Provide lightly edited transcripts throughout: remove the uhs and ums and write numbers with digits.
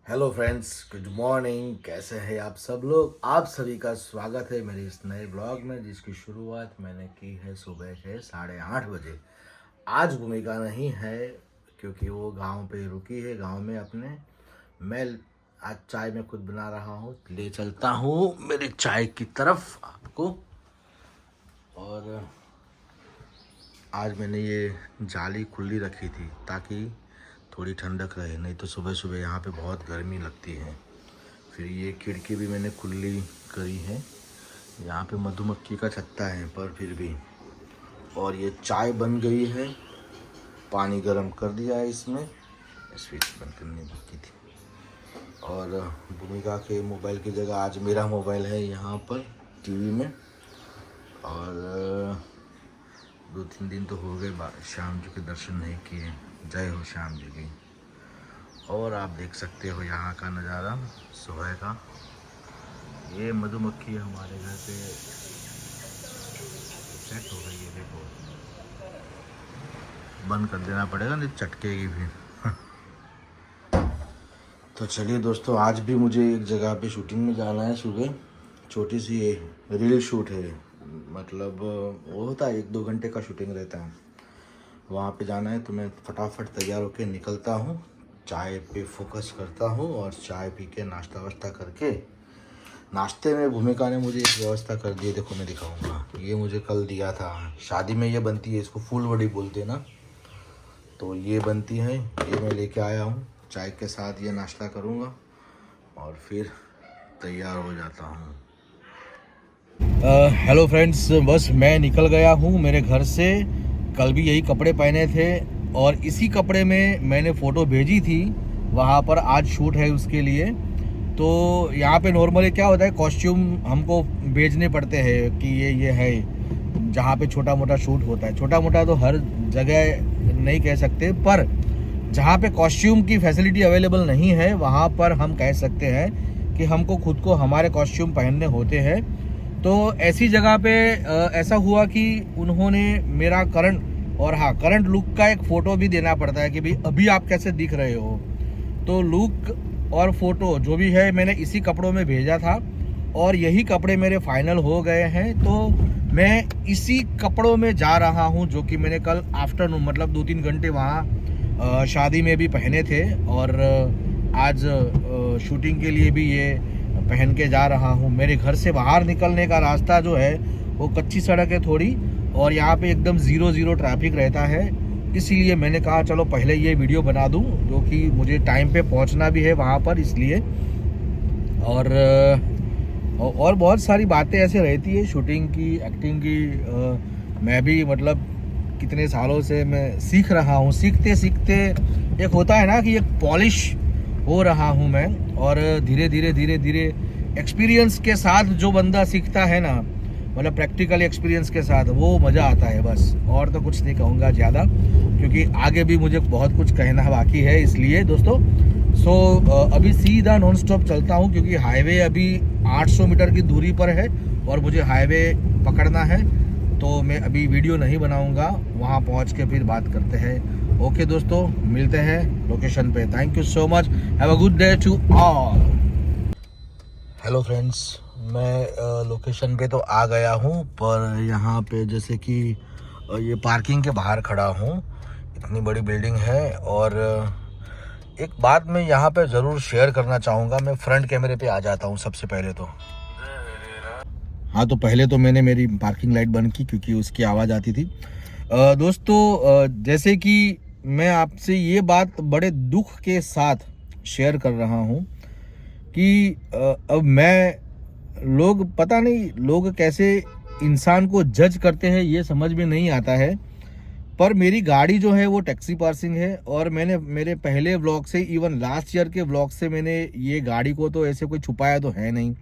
Hello friends, good morning. कैसे हैं आप सब लोग? आप सभी का स्वागत है मेरे इस नए ब्लॉग में, जिसकी शुरुआत मैंने की है सुबह के 8:30 बजे। आज भूमिका नहीं है क्योंकि वो गांव पे रुकी है, गांव में अपने। मैं आज चाय में खुद बना रहा हूँ, ले चलता हूँ मेरी चाय की तरफ आपको। और आज मैंने ये जाली खुली रखी थी ताकि थोड़ी ठंडक रहे, नहीं तो सुबह सुबह यहाँ पे बहुत गर्मी लगती है। फिर ये खिड़की भी मैंने खुली करी है, यहाँ पे मधुमक्खी का छत्ता है पर फिर भी। और ये चाय बन गई है, पानी गर्म कर दिया है इसमें, स्विच बंद करनी बाकी थी। और भूमिका के मोबाइल की जगह आज मेरा मोबाइल है यहाँ पर टीवी में। और 2-3 दिन तो हो गए श्याम जी के दर्शन नहीं किए। जय हो श्याम जी की। और आप देख सकते हो यहाँ का नज़ारा सुबह का। ये मधुमक्खी हमारे घर पे सेट हो गई है, देखो। बंद कर देना पड़ेगा नहीं चटकेगी फिर। तो चलिए दोस्तों, आज भी मुझे एक जगह पे शूटिंग में जाना है सुबह। छोटी सी रील शूट है, मतलब वो होता है 1-2 घंटे का शूटिंग रहता है। वहाँ पे जाना है तो मैं फटाफट तैयार होके निकलता हूँ, चाय पे फोकस करता हूँ और चाय पी के नाश्ता वाश्ता करके। नाश्ते में भूमिका ने मुझे एक व्यवस्था कर दी है, देखो मैं दिखाऊंगा। ये मुझे कल दिया था, शादी में ये बनती है, इसको फूल वड़ी बोलते हैं ना, तो ये बनती है। ये मैं लेके आया हूँ, चाय के साथ ये नाश्ता करूँगा और फिर तैयार हो जाता हूँ। हेलो फ्रेंड्स, बस मैं निकल गया हूँ मेरे घर से। कल भी यही कपड़े पहने थे और इसी कपड़े में मैंने फ़ोटो भेजी थी वहाँ पर। आज शूट है उसके लिए। तो यहाँ पे नॉर्मली क्या होता है, कॉस्ट्यूम हमको भेजने पड़ते हैं कि ये है जहाँ पे छोटा मोटा शूट होता है। छोटा मोटा तो हर जगह नहीं कह सकते, पर जहाँ पे कॉस्ट्यूम की फैसिलिटी अवेलेबल नहीं है वहाँ पर हम कह सकते हैं कि हमको खुद को हमारे कॉस्ट्यूम पहनने होते हैं। तो ऐसी जगह पे ऐसा हुआ कि उन्होंने मेरा करंट लुक का एक फ़ोटो भी देना पड़ता है कि भाई अभी आप कैसे दिख रहे हो। तो लुक और फोटो जो भी है मैंने इसी कपड़ों में भेजा था और यही कपड़े मेरे फाइनल हो गए हैं। तो मैं इसी कपड़ों में जा रहा हूं जो कि मैंने कल आफ्टरनून, मतलब 2-3 घंटे वहाँ शादी में भी पहने थे और आज शूटिंग के लिए भी ये पहन के जा रहा हूं। मेरे घर से बाहर निकलने का रास्ता जो है वो कच्ची सड़क है थोड़ी, और यहाँ पे एकदम 0 ट्रैफिक रहता है। इसीलिए मैंने कहा चलो पहले ये वीडियो बना दूं, जो कि मुझे टाइम पे पहुंचना भी है वहाँ पर, इसलिए। और बहुत सारी बातें ऐसे रहती है शूटिंग की, एक्टिंग की। मैं भी मतलब कितने सालों से मैं सीख रहा हूँ। सीखते सीखते एक होता है ना कि एक पॉलिश हो रहा हूँ मैं। और धीरे धीरे एक्सपीरियंस के साथ जो बंदा सीखता है ना, मतलब प्रैक्टिकल एक्सपीरियंस के साथ, वो मज़ा आता है बस। और तो कुछ नहीं कहूँगा ज़्यादा, क्योंकि आगे भी मुझे बहुत कुछ कहना बाकी है, इसलिए दोस्तों। अभी सीधा नॉन स्टॉप चलता हूँ क्योंकि हाईवे अभी 800 मीटर की दूरी पर है और मुझे हाईवे पकड़ना है। तो मैं अभी वीडियो नहीं बनाऊँगा, वहाँ पहुँच के फिर बात करते हैं। ओके दोस्तों, मिलते हैं लोकेशन पे। Thank you so much, have a good day to all. Hello friends, मैं लोकेशन पे तो आ गया हूँ, पर यहाँ पे जैसे कि ये पार्किंग के बाहर खड़ा हूँ। इतनी बड़ी बिल्डिंग है। और एक बात मैं यहाँ पे ज़रूर शेयर करना चाहूँगा। मैं फ्रंट कैमरे पे आ जाता हूँ सबसे पहले तो। हाँ, तो पहले तो मैंने मेरी पार्किंग लाइट बंद की क्योंकि उसकी आवाज़ आती थी। दोस्तों, जैसे कि मैं आपसे ये बात बड़े दुख के साथ शेयर कर रहा हूँ कि अब लोग, पता नहीं लोग कैसे इंसान को जज करते हैं, ये समझ में नहीं आता है। पर मेरी गाड़ी जो है वो टैक्सी पार्सिंग है और मैंने मेरे पहले व्लॉग से, इवन लास्ट ईयर के व्लॉग से, मैंने ये गाड़ी को तो ऐसे कोई छुपाया तो है नहीं।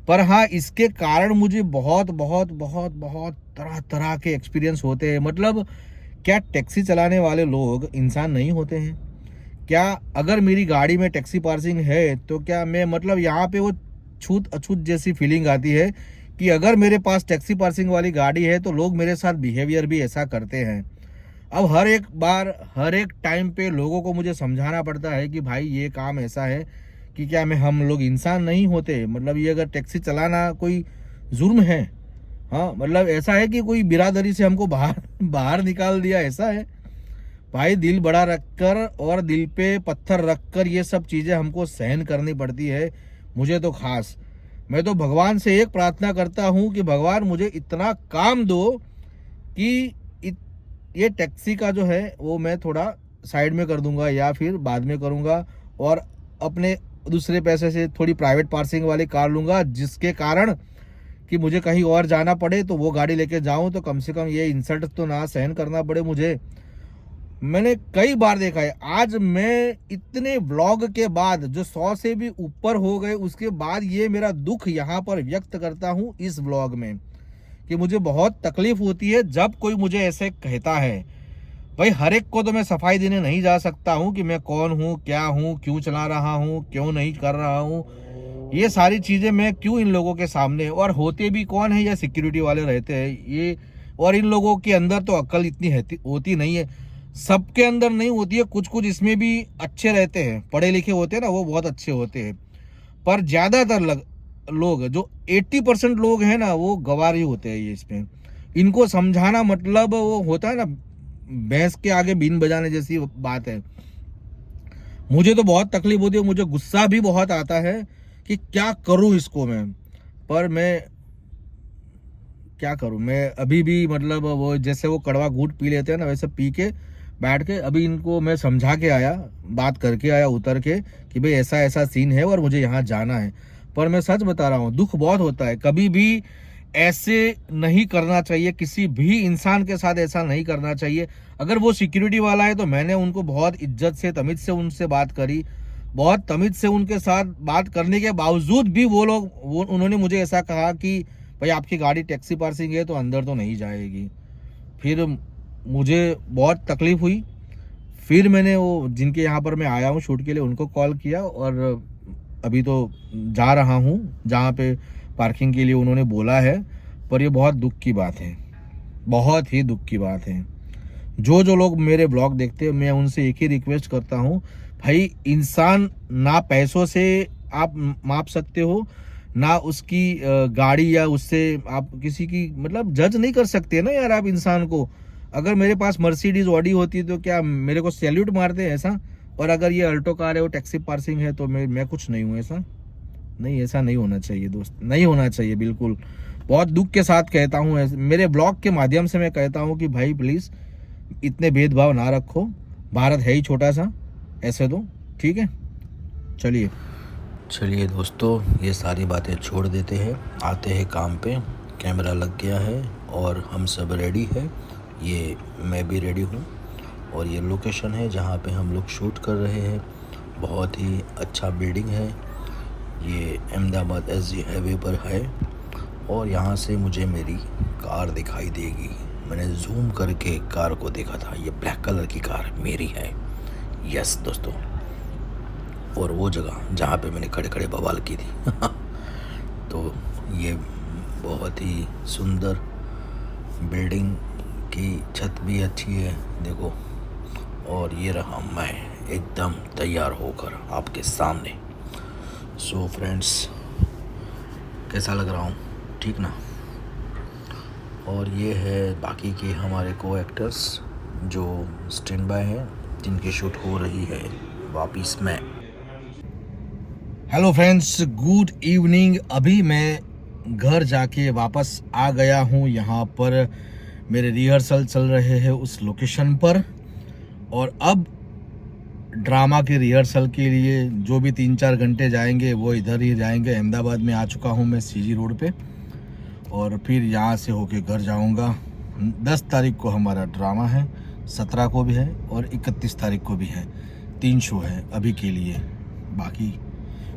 पर हाँ, इसके कारण मुझे बहुत बहुत बहुत बहुत तरह तरह के एक्सपीरियंस होते हैं। मतलब क्या टैक्सी चलाने वाले लोग इंसान नहीं होते हैं क्या? अगर मेरी गाड़ी में टैक्सी पार्सिंग है तो क्या मैं, मतलब यहाँ पे वो छूत अछूत जैसी फीलिंग आती है कि अगर मेरे पास टैक्सी पार्सिंग वाली गाड़ी है तो लोग मेरे साथ बिहेवियर भी ऐसा करते हैं। अब हर एक बार, हर एक टाइम पे लोगों को मुझे समझाना पड़ता है कि भाई ये काम ऐसा है, कि क्या मैं हम लोग इंसान नहीं होते? मतलब ये अगर टैक्सी चलाना कोई जुर्म है? हाँ, मतलब ऐसा है कि कोई बिरादरी से हमको बाहर बाहर निकाल दिया, ऐसा है? भाई दिल बड़ा रखकर और दिल पे पत्थर रखकर ये सब चीज़ें हमको सहन करनी पड़ती है, मुझे तो खास। मैं तो भगवान से एक प्रार्थना करता हूँ कि भगवान मुझे इतना काम दो कि ये टैक्सी का जो है वो मैं थोड़ा साइड में कर दूंगा या फिर बाद में करूंगा, और अपने दूसरे पैसे से थोड़ी प्राइवेट पार्किंग वाली कार लूंगा, जिसके कारण कि मुझे कहीं और जाना पड़े तो वो गाड़ी लेके जाऊं, तो कम से कम ये इंसल्ट तो ना सहन करना पड़े मुझे। मैंने कई बार देखा है, आज मैं इतने व्लॉग के बाद जो 100 से भी ऊपर हो गए, उसके बाद ये मेरा दुख यहाँ पर व्यक्त करता हूँ इस व्लॉग में, कि मुझे बहुत तकलीफ होती है जब कोई मुझे ऐसे कहता है। भाई हर एक को तो मैं सफाई देने नहीं जा सकता हूँ कि मैं कौन हूँ, क्या हूँ, क्यों चला रहा हूँ, क्यों नहीं कर रहा हूँ, ये सारी चीज़ें मैं क्यों इन लोगों के सामने, और होते भी कौन है, या सिक्योरिटी वाले रहते हैं ये, और इन लोगों के अंदर तो अक्ल इतनी होती नहीं है, सबके अंदर नहीं होती है, कुछ कुछ इसमें भी अच्छे रहते हैं, पढ़े लिखे होते हैं ना, वो बहुत अच्छे होते हैं, पर ज़्यादातर लोग जो 80% लोग हैं ना, वो गवार ही होते हैं ये इसमें। इनको समझाना मतलब वो होता है ना, भैंस के आगे बीन बजाने जैसी बात है। मुझे तो बहुत तकलीफ होती है, मुझे गुस्सा भी बहुत आता है कि क्या करूं इसको मैं, पर मैं क्या करूं, मैं अभी भी मतलब वो जैसे वो कड़वा घूंट पी लेते हैं ना, वैसे पी के बैठ के अभी इनको मैं समझा के आया, बात करके आया उतर के, कि भाई ऐसा ऐसा सीन है और मुझे यहाँ जाना है। पर मैं सच बता रहा हूँ, दुख बहुत होता है, कभी भी ऐसे नहीं करना चाहिए, किसी भी इंसान के साथ ऐसा नहीं करना चाहिए। अगर वो सिक्योरिटी वाला है तो मैंने उनको बहुत इज्जत से, तमीज से उनसे बात करी, बहुत तमीज से उनके साथ बात करने के बावजूद भी उन्होंने मुझे ऐसा कहा कि भाई आपकी गाड़ी टैक्सी पार्किंग है तो अंदर तो नहीं जाएगी। फिर मुझे बहुत तकलीफ हुई, फिर मैंने वो जिनके यहाँ पर मैं आया हूँ शूट के लिए उनको कॉल किया, और अभी तो जा रहा हूँ जहाँ पे पार्किंग के लिए उन्होंने बोला है। पर ये बहुत दुख की बात है, बहुत ही दुख की बात है। जो लोग मेरे ब्लॉग देखते हैं, मैं उनसे एक ही रिक्वेस्ट करता हूँ, भाई इंसान ना पैसों से आप माप सकते हो, ना उसकी गाड़ी या उससे आप किसी की मतलब जज नहीं कर सकते ना यार आप इंसान को। अगर मेरे पास मर्सिडीज ऑडी होती तो क्या मेरे को सैल्यूट मारते हैं ऐसा? और अगर ये अल्टो कार है, वो टैक्सी पार्किंग है, तो मैं कुछ नहीं हूँ ऐसा? नहीं, ऐसा नहीं होना चाहिए दोस्त, नहीं होना चाहिए बिल्कुल। बहुत दुख के साथ कहता हूँ, मेरे ब्लॉग के माध्यम से मैं कहता हूँ कि भाई प्लीज़ इतने भेदभाव ना रखो, भारत है ही छोटा सा ऐसे तो, ठीक है? चलिए दोस्तों, ये सारी बातें छोड़ देते हैं, आते हैं काम पे। कैमरा लग गया है और हम सब रेडी है, ये मैं भी रेडी हूँ, और ये लोकेशन है जहाँ पे हम लोग शूट कर रहे हैं। बहुत ही अच्छा बिल्डिंग है, ये अहमदाबाद SG हाईवे पर है, और यहाँ से मुझे मेरी कार दिखाई देगी। मैंने जूम करके कार को देखा था, ये ब्लैक कलर की कार मेरी है, यस दोस्तों। और वो जगह जहाँ पे मैंने खड़े खड़े बवाल की थी तो ये बहुत ही सुंदर बिल्डिंग की छत भी अच्छी है, देखो। और ये रहा मैं एकदम तैयार होकर आपके सामने। सो फ्रेंड्स, कैसा लग रहा हूँ, ठीक ना? और ये है बाकी के हमारे को एक्टर्स जो स्टैंड बाय हैं, जिनकी शूट हो रही है वापिस में। Hello friends, good evening. अभी मैं घर जाके वापस आ गया हूँ। यहाँ पर मेरे रिहर्सल चल रहे हैं उस लोकेशन पर, और अब ड्रामा के रिहर्सल के लिए जो भी 3-4 घंटे जाएंगे वो इधर ही जाएंगे। अहमदाबाद में आ चुका हूँ मैं CG रोड पे, और फिर यहाँ से होके घर जाऊँगा। 10 तारीख को हमारा ड्रामा है, 17 को भी है और 31 तारीख को भी है। 3 शो है अभी के लिए, बाकी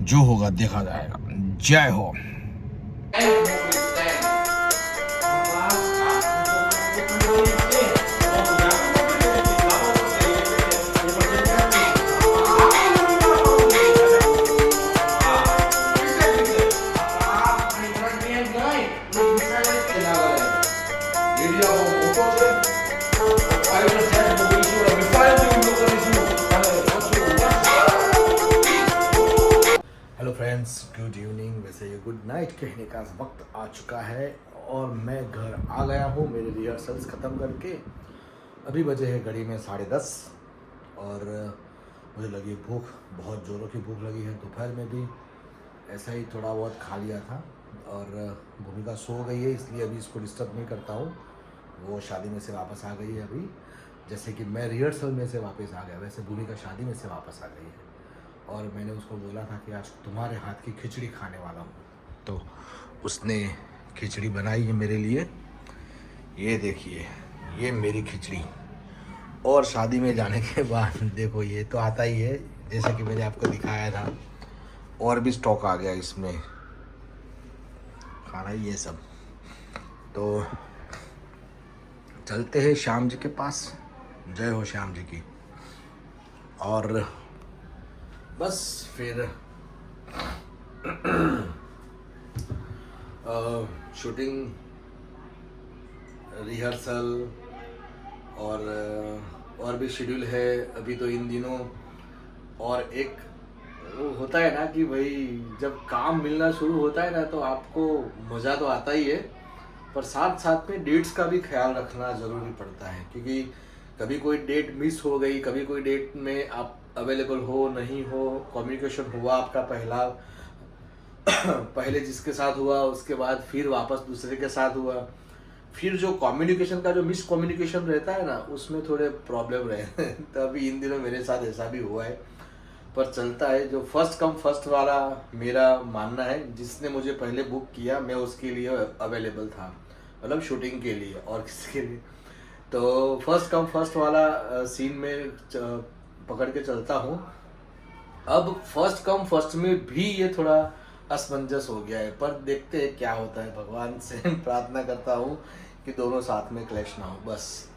जो होगा देखा जाएगा। जय हो। गुड नाइट कहने का वक्त आ चुका है और मैं घर आ गया हूँ मेरे रिहर्सल्स ख़त्म करके। अभी बजे है घड़ी में 10:30 और मुझे लगी भूख, बहुत ज़ोरों की भूख लगी है। दोपहर में भी ऐसा ही थोड़ा बहुत खा लिया था और भूमिका सो गई है, इसलिए अभी इसको डिस्टर्ब नहीं करता हूँ। वो शादी में से वापस आ गई है अभी, जैसे कि मैं रिहर्सल में से वापस आ गया, वैसे भूमिका शादी में से वापस आ गई है। और मैंने उसको बोला था कि आज तुम्हारे हाथ की खिचड़ी खाने वाला हूँ, तो उसने खिचड़ी बनाई है मेरे लिए। ये देखिए, ये मेरी खिचड़ी। और शादी में जाने के बाद देखो, ये तो आता ही है, जैसे कि मैंने आपको दिखाया था, और भी स्टॉक आ गया इसमें खाना ये सब। तो चलते हैं श्याम जी के पास। जय हो श्याम जी की। और बस फिर शूटिंग, रिहर्सल और भी शेड्यूल है अभी तो इन दिनों। और एक वो होता है ना कि भाई जब काम मिलना शुरू होता है ना तो आपको मज़ा तो आता ही है, पर साथ साथ में डेट्स का भी ख्याल रखना ज़रूरी पड़ता है, क्योंकि कभी कोई डेट मिस हो गई, कभी कोई डेट में आप अवेलेबल हो नहीं हो, कम्युनिकेशन हुआ आपका पहले जिसके साथ हुआ, उसके बाद फिर वापस दूसरे के साथ हुआ, फिर जो कम्युनिकेशन का जो मिस कम्युनिकेशन रहता है ना, उसमें थोड़े प्रॉब्लम रहे हैं। तो अभी इन दिनों मेरे साथ ऐसा भी हुआ है, पर चलता है। जो फर्स्ट कम फर्स्ट वाला मेरा मानना है, जिसने मुझे पहले बुक किया मैं उसके लिए अवेलेबल था, मतलब शूटिंग के लिए और किसी के लिए। तो फर्स्ट कम फर्स्ट वाला सीन में पकड़ के चलता हूँ। अब फर्स्ट कम फर्स्ट में भी ये थोड़ा असमंजस हो गया है, पर देखते हैं क्या होता है। भगवान से प्रार्थना करता हूँ कि दोनों साथ में क्लैश ना हो, बस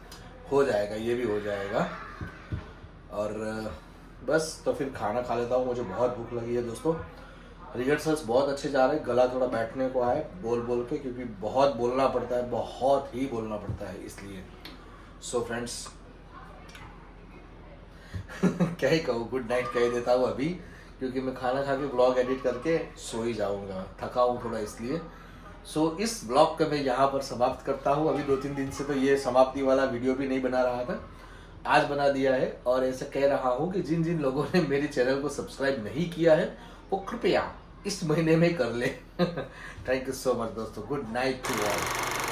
हो जाएगा, ये भी हो जाएगा। और बस तो फिर खाना खा लेता हूँ, मुझे बहुत भूख लगी है दोस्तों। रिहर्सल्स बहुत अच्छे जा रहे हैं, गला थोड़ा बैठने को आए बोल बोल के, क्योंकि बहुत बोलना पड़ता है, बहुत ही बोलना पड़ता है, इसलिए। सो फ्रेंड्स, क्या ही कहूँ, गुड नाइट कह देता हूँ अभी, क्योंकि मैं खाना खा के ब्लॉग एडिट करके सो ही जाऊँगा, थका हूँ थोड़ा इसलिए। सो इस ब्लॉग को मैं यहाँ पर समाप्त करता हूँ। अभी 2-3 दिन से तो ये समाप्ति वाला वीडियो भी नहीं बना रहा था, आज बना दिया है। और ऐसा कह रहा हूँ कि जिन जिन लोगों ने मेरे चैनल को सब्सक्राइब नहीं किया है वो कृपया इस महीने में कर ले। थैंक यू सो मच दोस्तों, गुड नाइट टू ऑल।